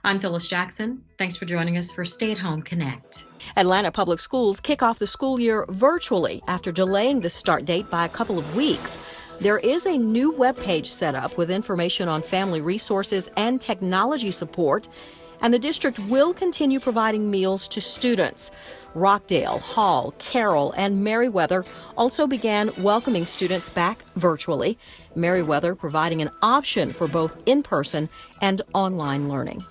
I'm Phyllis Jackson. Thanks for joining us for Stay at Home Connect. Atlanta Public Schools kick off the school year virtually after delaying the start date by a couple of weeks. There is a new webpage set up with information on family resources and technology support, and the district will continue providing meals to students. Rockdale, Hall, Carroll, and Meriwether also began welcoming students back virtually. Meriwether providing an option for both in-person and online learning.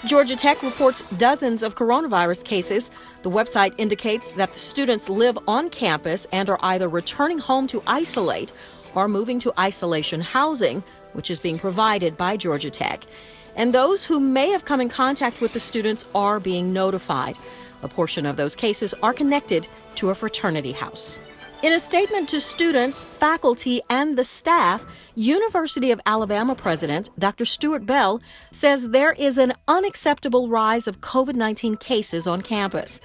Georgia Tech reports dozens of coronavirus cases. The website indicates that the students live on campus and are either returning home to isolate or moving to isolation housing, which is being provided by Georgia Tech. And those who may have come in contact with the students are being notified. A portion of those cases are connected to a fraternity house. In a statement to students, faculty, and the staff, University of Alabama President Dr. Stuart Bell says there is an unacceptable rise of COVID-19 cases on campus.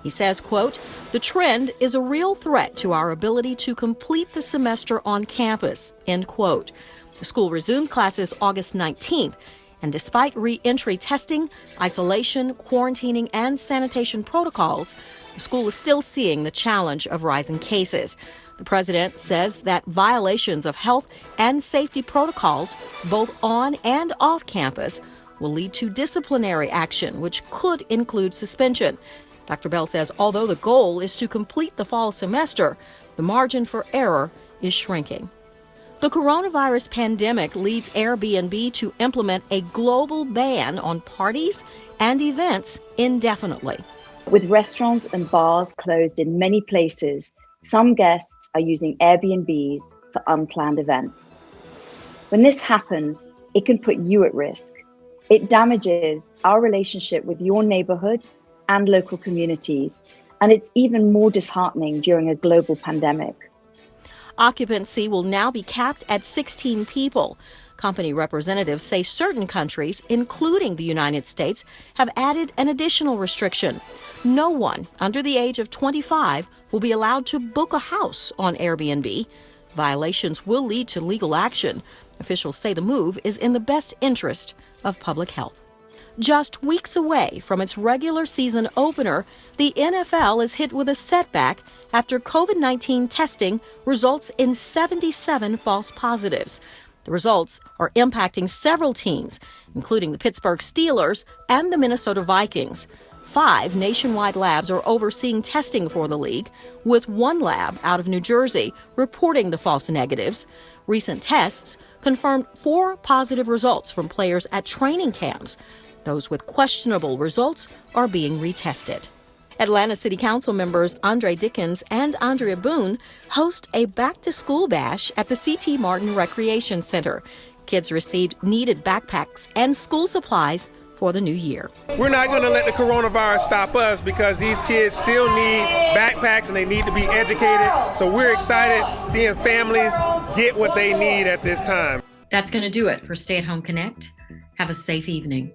He says, quote, "The trend is a real threat to our ability to complete the semester on campus," end quote. The school resumed classes August 19th. And despite re-entry testing, isolation, quarantining, and sanitation protocols, the school is still seeing the challenge of rising cases. The president says that violations of health and safety protocols, both on and off campus, will lead to disciplinary action, which could include suspension. Dr. Bell says although the goal is to complete the fall semester, the margin for error is shrinking. The coronavirus pandemic leads AIRBNB to implement a global ban on parties and events indefinitely. With restaurants and bars closed in many places, some guests are using Airbnbs for unplanned events. When this happens, it can put you at risk. It damages our relationship with your neighborhoods and local communities, and it's even more disheartening during a global pandemic. Occupancy will now be capped at 16 people. Company representatives say certain countries, including the United States, have added an additional restriction. No one under the age of 25 will be allowed to book a house on Airbnb. Violations will lead to legal action. Officials say the move is in the best interest of public health. Just weeks away from its regular season opener, the NFL is hit with a setback after COVID-19 testing results in 77 false positives. The results are impacting several teams, including the Pittsburgh Steelers and the Minnesota Vikings. 5 nationwide labs are overseeing testing for the league, with one lab out of New Jersey reporting the false negatives. Recent tests confirmed 4 positive results from players at training camps. Those with questionable results are being retested. Atlanta City Council members Dickens and Andrea Boone host a back-to-school bash at the C.T. Martin Recreation Center. Kids received needed backpacks and school supplies for the new year. We're not going to let the coronavirus stop us because these kids still need backpacks and they need to be educated. So we're excited seeing families get what they need at this time. That's going to do it for Stay at Home Connect. Have a safe evening.